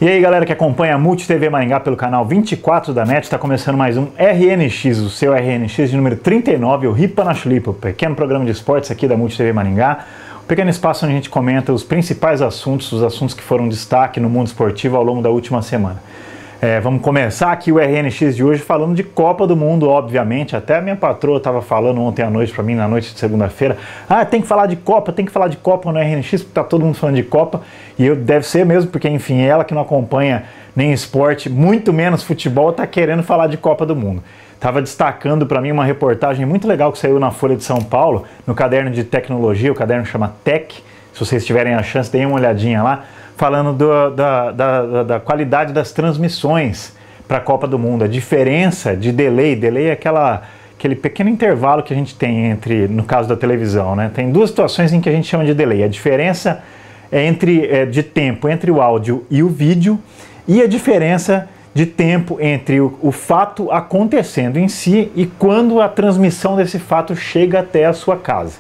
E aí galera que acompanha a Multi TV Maringá pelo canal 24 da NET, está começando mais um RNX, o seu RNX de número 39, o Ripa na Chulipa, o pequeno programa de esportes aqui da Multi TV Maringá. Um pequeno espaço onde a gente comenta os principais assuntos, os assuntos que foram destaque no mundo esportivo ao longo da última semana. Vamos começar aqui o RNX de hoje falando de Copa do Mundo, obviamente. Até a minha patroa estava falando ontem à noite para mim, na noite de segunda-feira. Tem que falar de Copa no RNX, porque está todo mundo falando de Copa. E deve ser mesmo, porque enfim, ela que não acompanha nem esporte, muito menos futebol, está querendo falar de Copa do Mundo. Estava destacando para mim uma reportagem muito legal que saiu na Folha de São Paulo, no caderno de tecnologia, o caderno chama Tech. Se vocês tiverem a chance, deem uma olhadinha lá. Falando da qualidade das transmissões para a Copa do Mundo, a diferença de delay. Delay é aquele pequeno intervalo que a gente tem entre, no caso da televisão, né? Tem duas situações em que a gente chama de delay. A diferença de tempo entre o áudio e o vídeo, e a diferença de tempo entre o fato acontecendo em si e quando a transmissão desse fato chega até a sua casa.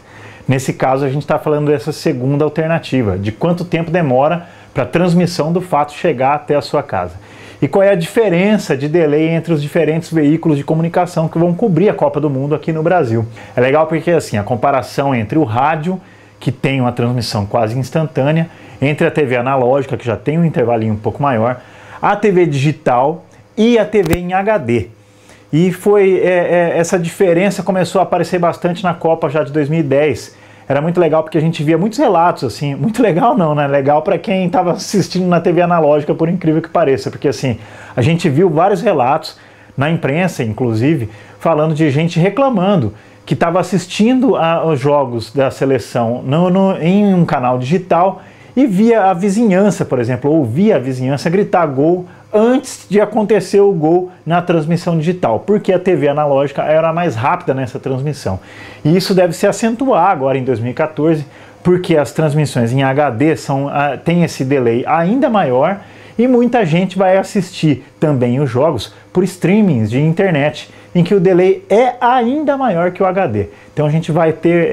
Nesse caso, a gente está falando dessa segunda alternativa, de quanto tempo demora para a transmissão do fato chegar até a sua casa. E qual é a diferença de delay entre os diferentes veículos de comunicação que vão cobrir a Copa do Mundo aqui no Brasil. É legal porque assim, a comparação entre o rádio, que tem uma transmissão quase instantânea, entre a TV analógica, que já tem um intervalinho um pouco maior, a TV digital e a TV em HD. E essa diferença começou a aparecer bastante na Copa já de 2010. Era muito legal porque a gente via muitos relatos, assim, muito legal não, né? Legal para quem estava assistindo na TV analógica, por incrível que pareça, porque assim, a gente viu vários relatos na imprensa, inclusive, falando de gente reclamando que estava assistindo aos jogos da seleção em um canal digital e via a vizinhança, por exemplo, ouvia a vizinhança gritar gol antes de acontecer o gol na transmissão digital, porque a TV analógica era mais rápida nessa transmissão. E isso deve se acentuar agora em 2014, porque as transmissões em HD têm esse delay ainda maior e muita gente vai assistir também os jogos por streamings de internet, em que o delay é ainda maior que o HD. Então a gente vai ter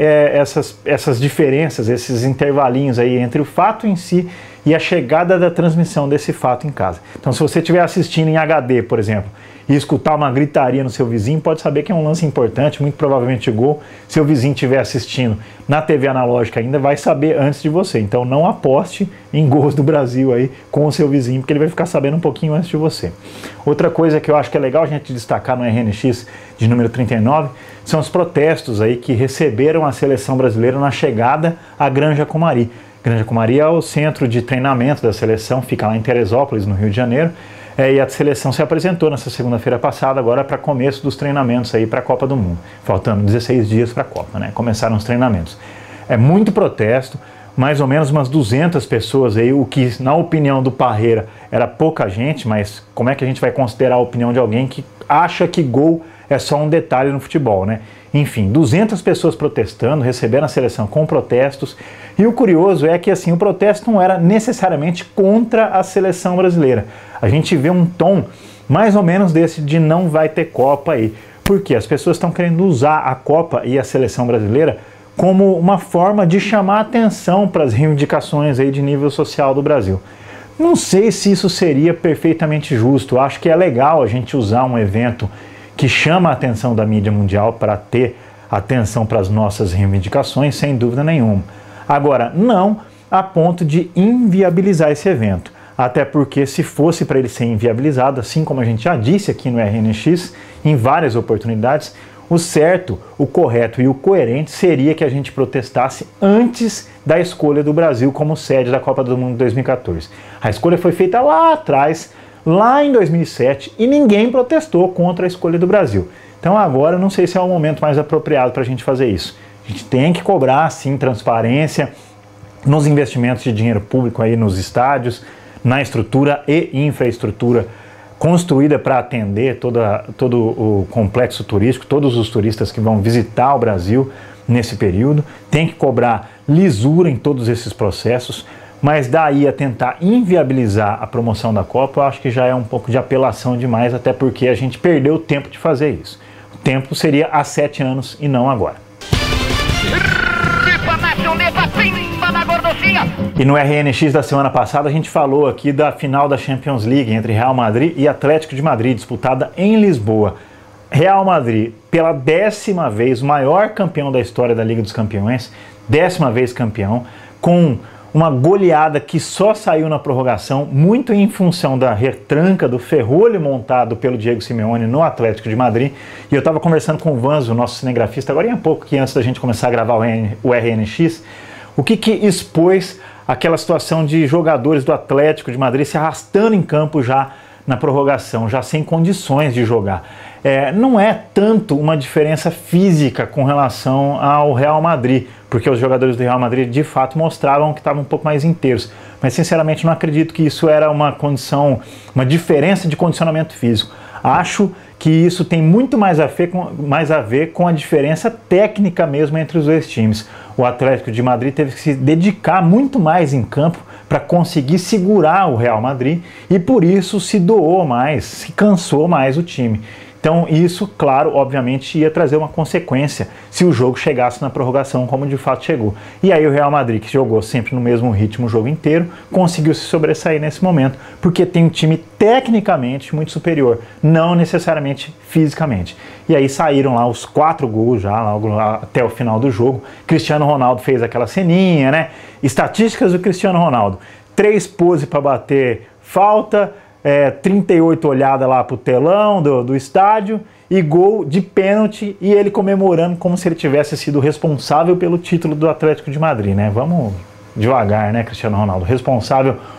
essas diferenças, esses intervalinhos aí entre o fato em si e a chegada da transmissão desse fato em casa. Então se você estiver assistindo em HD, por exemplo, e escutar uma gritaria no seu vizinho, pode saber que é um lance importante, muito provavelmente gol. Se o vizinho estiver assistindo na TV analógica ainda, vai saber antes de você. Então não aposte em gols do Brasil aí com o seu vizinho, porque ele vai ficar sabendo um pouquinho antes de você. Outra coisa que eu acho que é legal a gente destacar no RNX de número 39 são os protestos aí que receberam a seleção brasileira na chegada à Granja Comari. Granja Comari é o centro de treinamento da seleção, fica lá em Teresópolis, no Rio de Janeiro. E a seleção se apresentou nessa segunda-feira passada, agora para começo dos treinamentos aí para a Copa do Mundo. Faltando 16 dias para a Copa, né? Começaram os treinamentos. É muito protesto, mais ou menos umas 200 pessoas aí, o que na opinião do Parreira era pouca gente, mas como é que a gente vai considerar a opinião de alguém que acha que gol é só um detalhe no futebol, né? Enfim, 200 pessoas protestando, recebendo a seleção com protestos. E o curioso é que assim, o protesto não era necessariamente contra a seleção brasileira. A gente vê um tom mais ou menos desse de não vai ter Copa aí. Porque as pessoas estão querendo usar a Copa e a seleção brasileira como uma forma de chamar atenção para as reivindicações aí de nível social do Brasil. Não sei se isso seria perfeitamente justo. Eu acho que é legal a gente usar um evento que chama a atenção da mídia mundial para ter atenção para as nossas reivindicações, sem dúvida nenhuma. Agora, não a ponto de inviabilizar esse evento. Até porque se fosse para ele ser inviabilizado, assim como a gente já disse aqui no RNX, em várias oportunidades, o certo, o correto e o coerente seria que a gente protestasse antes da escolha do Brasil como sede da Copa do Mundo 2014. A escolha foi feita lá atrás, lá em 2007, e ninguém protestou contra a escolha do Brasil. Então agora eu não sei se é o momento mais apropriado para a gente fazer isso. A gente tem que cobrar, sim, transparência nos investimentos de dinheiro público aí nos estádios, na estrutura e infraestrutura construída para atender todo o complexo turístico, todos os turistas que vão visitar o Brasil nesse período. Tem que cobrar lisura em todos esses processos, mas daí a tentar inviabilizar a promoção da Copa, eu acho que já é um pouco de apelação demais, até porque a gente perdeu o tempo de fazer isso. O tempo seria há 7 anos e não agora. gorduchinha. E no RNX da semana passada a gente falou aqui da final da Champions League entre Real Madrid e Atlético de Madrid, disputada em Lisboa. Real Madrid, pela 10ª vez, o maior campeão da história da Liga dos Campeões, 10ª vez campeão, com uma goleada que só saiu na prorrogação, muito em função da retranca, do ferrolho montado pelo Diego Simeone no Atlético de Madrid. E eu estava conversando com o Vanzo, nosso cinegrafista, agora em pouco, que antes da gente começar a gravar o RNX, o que expôs aquela situação de jogadores do Atlético de Madrid se arrastando em campo já na prorrogação, já sem condições de jogar. Não é tanto uma diferença física com relação ao Real Madrid, porque os jogadores do Real Madrid de fato mostravam que estavam um pouco mais inteiros, mas sinceramente não acredito que isso era uma diferença de condicionamento físico. Acho que isso tem muito mais a ver com a diferença técnica mesmo entre os dois times. O Atlético de Madrid teve que se dedicar muito mais em campo para conseguir segurar o Real Madrid e por isso se doou mais, se cansou mais o time. Então isso, claro, obviamente ia trazer uma consequência se o jogo chegasse na prorrogação como de fato chegou. E aí o Real Madrid, que jogou sempre no mesmo ritmo o jogo inteiro, conseguiu se sobressair nesse momento, porque tem um time tecnicamente muito superior, não necessariamente fisicamente. E aí saíram lá os 4 gols já logo até o final do jogo. Cristiano Ronaldo fez aquela ceninha, né? Estatísticas do Cristiano Ronaldo: 3 poses para bater falta, 38 olhadas lá pro telão do estádio e gol de pênalti, e ele comemorando como se ele tivesse sido responsável pelo título do Atlético de Madrid, né? Vamos devagar, né, Cristiano Ronaldo?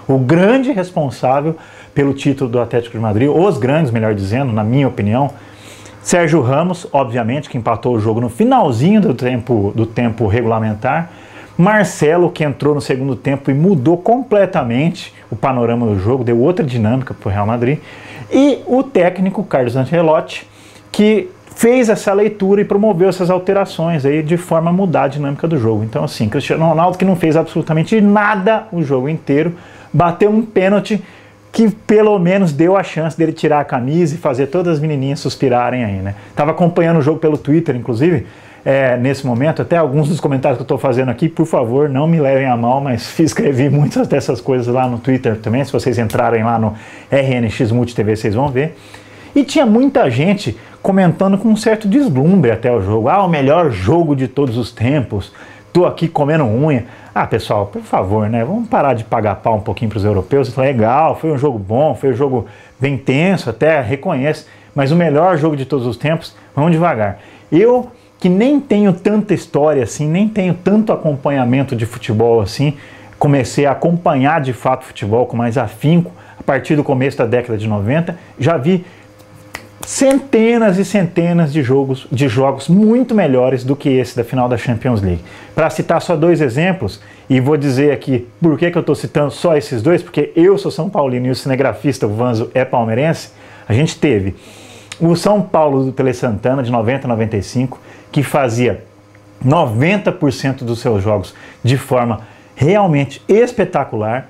O grande responsável pelo título do Atlético de Madrid, os grandes, melhor dizendo, na minha opinião. Sérgio Ramos, obviamente, que empatou o jogo no finalzinho do tempo regulamentar. Marcelo, que entrou no segundo tempo e mudou completamente o panorama do jogo, deu outra dinâmica para o Real Madrid. E o técnico Carlos Ancelotti, que fez essa leitura e promoveu essas alterações aí de forma a mudar a dinâmica do jogo. Então assim, Cristiano Ronaldo, que não fez absolutamente nada o jogo inteiro, bateu um pênalti que pelo menos deu a chance dele tirar a camisa e fazer todas as menininhas suspirarem aí, né? Tava acompanhando o jogo pelo Twitter, inclusive, nesse momento, até alguns dos comentários que eu estou fazendo aqui, por favor, não me levem a mal, mas escrevi muitas dessas coisas lá no Twitter também. Se vocês entrarem lá no RNX Multi TV, vocês vão ver. E tinha muita gente comentando com um certo deslumbre até o jogo. O melhor jogo de todos os tempos, tô aqui comendo unha. Pessoal, por favor, né, vamos parar de pagar pau um pouquinho para os europeus. Legal, foi um jogo bom, foi um jogo bem tenso, até reconheço, mas o melhor jogo de todos os tempos, vamos devagar. Eu, que nem tenho tanta história assim, nem tenho tanto acompanhamento de futebol assim, comecei a acompanhar de fato futebol com mais afinco a partir do começo da década de 90, já vi centenas e centenas de jogos muito melhores do que esse da final da Champions League. Para citar só 2 exemplos, e vou dizer aqui por que eu estou citando só esses 2, porque eu sou São Paulino e o cinegrafista, o Vanzo, é palmeirense. A gente teve o São Paulo do Tele Santana de 90 a 95, que fazia 90% dos seus jogos de forma realmente espetacular.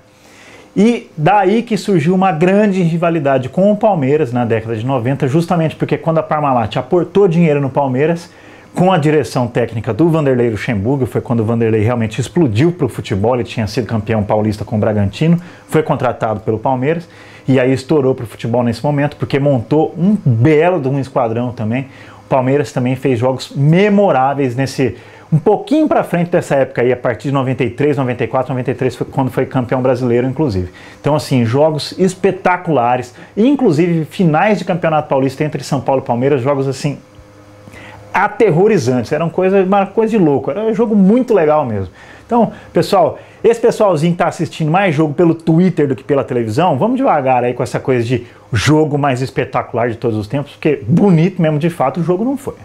E daí que surgiu uma grande rivalidade com o Palmeiras na década de 90, justamente porque quando a Parmalat aportou dinheiro no Palmeiras, com a direção técnica do Vanderlei Luxemburgo, foi quando o Vanderlei realmente explodiu para o futebol. Ele tinha sido campeão paulista com o Bragantino, foi contratado pelo Palmeiras, e aí estourou para o futebol nesse momento, porque montou um belo de um esquadrão também. O Palmeiras também fez jogos memoráveis um pouquinho para frente dessa época aí, a partir de 93, 94, 93 foi quando foi campeão brasileiro, inclusive. Então assim, jogos espetaculares, inclusive finais de campeonato paulista entre São Paulo e Palmeiras, jogos assim aterrorizantes, uma coisa de louco, era um jogo muito legal mesmo. Então, pessoal, esse pessoalzinho que está assistindo mais jogo pelo Twitter do que pela televisão, vamos devagar aí com essa coisa de jogo mais espetacular de todos os tempos, porque bonito mesmo de fato o jogo não foi.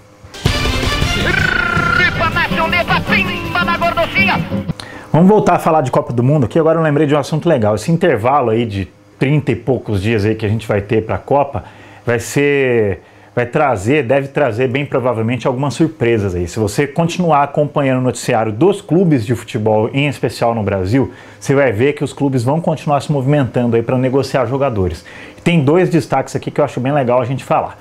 Vamos voltar a falar de Copa do Mundo aqui. Agora eu lembrei de um assunto legal. Esse intervalo aí de 30 e poucos dias aí que a gente vai ter para a Copa deve trazer bem provavelmente algumas surpresas aí. Se você continuar acompanhando o noticiário dos clubes de futebol, em especial no Brasil, você vai ver que os clubes vão continuar se movimentando aí para negociar jogadores. Tem 2 destaques aqui que eu acho bem legal a gente falar.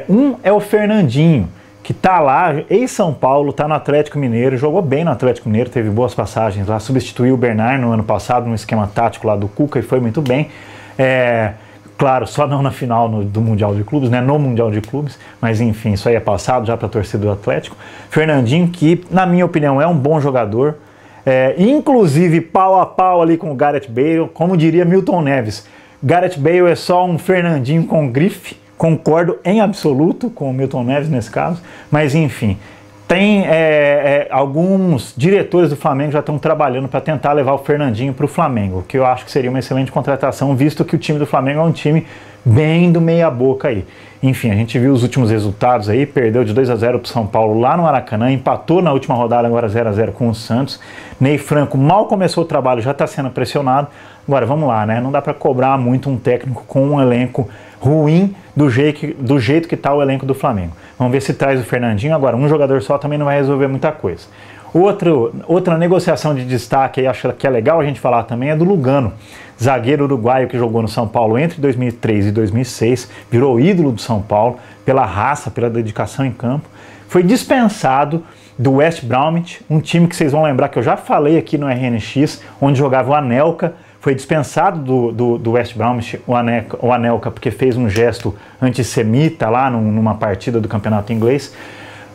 Um é o Fernandinho, que tá lá, ex-São Paulo, tá no Atlético Mineiro, jogou bem no Atlético Mineiro, teve boas passagens lá, substituiu o Bernard no ano passado no esquema tático lá do Cuca e foi muito bem. Claro, só não na final do Mundial de Clubes, né? No Mundial de Clubes, mas enfim, isso aí é passado já para a torcida do Atlético. Fernandinho, que na minha opinião é um bom jogador, inclusive pau a pau ali com o Gareth Bale, como diria Milton Neves, Gareth Bale é só um Fernandinho com grife. Concordo em absoluto com o Milton Neves nesse caso, mas enfim, tem alguns diretores do Flamengo já estão trabalhando para tentar levar o Fernandinho para o Flamengo, que eu acho que seria uma excelente contratação, visto que o time do Flamengo é um time bem do meia boca aí. Enfim, a gente viu os últimos resultados aí, perdeu de 2-0 para o São Paulo lá no Maracanã, empatou na última rodada agora 0-0 com o Santos. Ney Franco mal começou o trabalho, já está sendo pressionado. Agora vamos lá, né? Não dá para cobrar muito um técnico com um elenco ruim do jeito que está o elenco do Flamengo. Vamos ver se traz o Fernandinho. Agora, um jogador só também não vai resolver muita coisa. Outra negociação de destaque, aí acho que é legal a gente falar também, é do Lugano, zagueiro uruguaio que jogou no São Paulo entre 2003 e 2006, virou ídolo do São Paulo pela raça, pela dedicação em campo. Foi dispensado do West Bromwich, um time que vocês vão lembrar que eu já falei aqui no RNX, onde jogava o Anelka. Foi dispensado do West Bromwich, o Anelka, porque fez um gesto antissemita lá numa partida do campeonato inglês.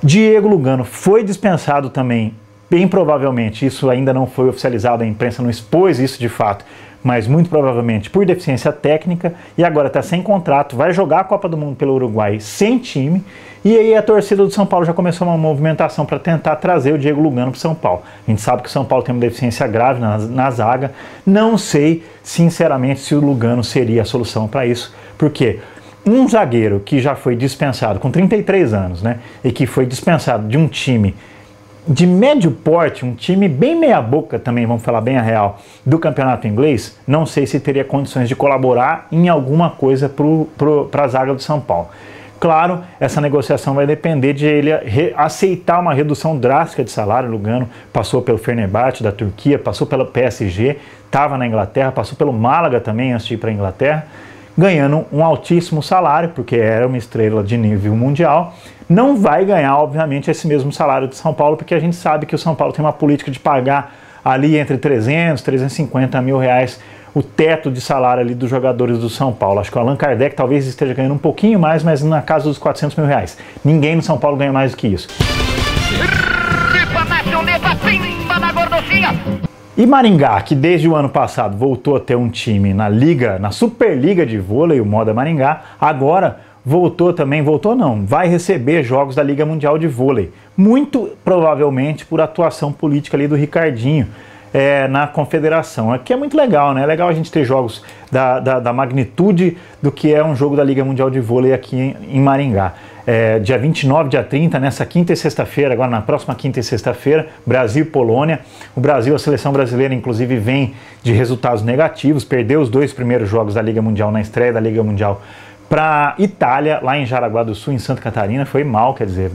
Diego Lugano foi dispensado também, bem provavelmente, isso ainda não foi oficializado, a imprensa não expôs isso de fato, mas muito provavelmente por deficiência técnica, e agora está sem contrato, vai jogar a Copa do Mundo pelo Uruguai sem time, e aí a torcida do São Paulo já começou uma movimentação para tentar trazer o Diego Lugano para o São Paulo. A gente sabe que o São Paulo tem uma deficiência grave na zaga, não sei sinceramente se o Lugano seria a solução para isso, porque um zagueiro que já foi dispensado com 33 anos, né, e que foi dispensado de um time de médio porte, um time bem meia boca também, vamos falar bem a real, do campeonato inglês, não sei se teria condições de colaborar em alguma coisa para a zaga do São Paulo. Claro, essa negociação vai depender de ele aceitar uma redução drástica de salário. Lugano passou pelo Fenerbahçe da Turquia, passou pelo PSG, estava na Inglaterra, passou pelo Málaga também antes de ir para a Inglaterra, ganhando um altíssimo salário, porque era uma estrela de nível mundial. Não vai ganhar, obviamente, esse mesmo salário do São Paulo, porque a gente sabe que o São Paulo tem uma política de pagar ali entre 300 e 350 mil reais o teto de salário ali dos jogadores do São Paulo. Acho que o Allan Kardec talvez esteja ganhando um pouquinho mais, mas na casa dos 400 mil reais. Ninguém no São Paulo ganha mais do que isso. E Maringá, que desde o ano passado voltou a ter um time na Superliga de Vôlei, o Moda Maringá, agora vai receber jogos da Liga Mundial de Vôlei. Muito provavelmente por atuação política ali do Ricardinho na confederação. Aqui é muito legal, né? É legal a gente ter jogos da magnitude do que é um jogo da Liga Mundial de Vôlei aqui em Maringá. Dia 29, dia 30, nessa quinta e sexta-feira, agora na próxima quinta e sexta-feira, Brasil e Polônia. O Brasil, a seleção brasileira, inclusive, vem de resultados negativos, perdeu os 2 primeiros jogos da Liga Mundial na estreia da Liga Mundial para Itália, lá em Jaraguá do Sul, em Santa Catarina. Foi mal, quer dizer,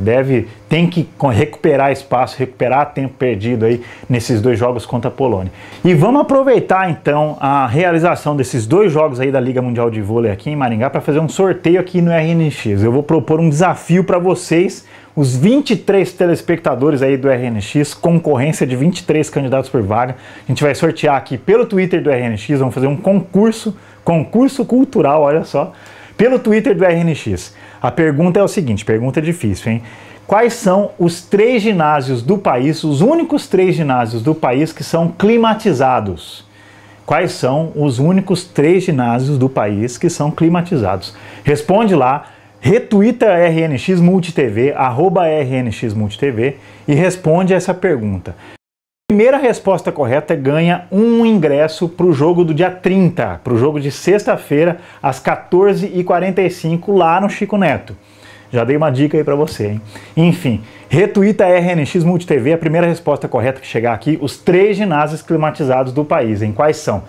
tem que recuperar espaço, recuperar tempo perdido aí nesses 2 jogos contra a Polônia. E vamos aproveitar então a realização desses 2 jogos aí da Liga Mundial de Vôlei aqui em Maringá para fazer um sorteio aqui no RNX. Eu vou propor um desafio para vocês, os 23 telespectadores aí do RNX, concorrência de 23 candidatos por vaga. A gente vai sortear aqui pelo Twitter do RNX, vamos fazer um concurso cultural, olha só, pelo Twitter do RNX. A pergunta é o seguinte, pergunta difícil, hein? Quais são os 3 ginásios do país, os únicos 3 ginásios do país que são climatizados? Quais são os únicos 3 ginásios do país que são climatizados? Responde lá, retuita RNX Multitv, @RNX Multitv, e responde essa pergunta. Primeira resposta correta ganha um ingresso para o jogo do dia 30, para o jogo de sexta-feira, às 14h45, lá no Chico Neto. Já dei uma dica aí para você, hein? Enfim, retuita RNX Multitv, a primeira resposta correta que chegar aqui, os 3 ginásios climatizados do país, hein? Quais são?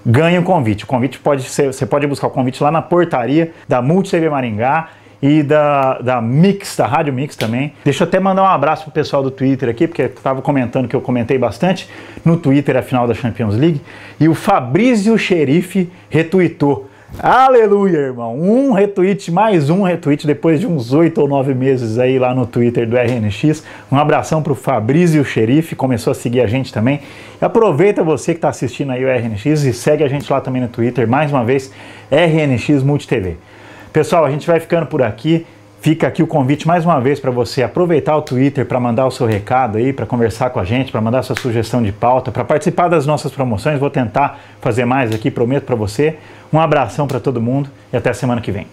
Ganha o convite. O convite você pode buscar o convite lá na portaria da MultiTV Maringá, e da Mix, da Rádio Mix também. Deixa eu até mandar um abraço pro pessoal do Twitter aqui, porque eu estava comentando que eu comentei bastante no Twitter a final da Champions League, e o Fabrício Xerife retuitou Aleluia, irmão. Um retweet, mais um retweet depois de uns 8 ou 9 meses aí lá no Twitter do RNX. Um abração pro Fabrício Xerife, começou a seguir a gente também. E aproveita você que está assistindo aí o RNX e segue a gente lá também no Twitter. Mais uma vez, RNX Multi TV. Pessoal, a gente vai ficando por aqui. Fica aqui o convite mais uma vez para você aproveitar o Twitter para mandar o seu recado aí, para conversar com a gente, para mandar sua sugestão de pauta, para participar das nossas promoções. Vou tentar fazer mais aqui, prometo para você. Um abração para todo mundo e até semana que vem.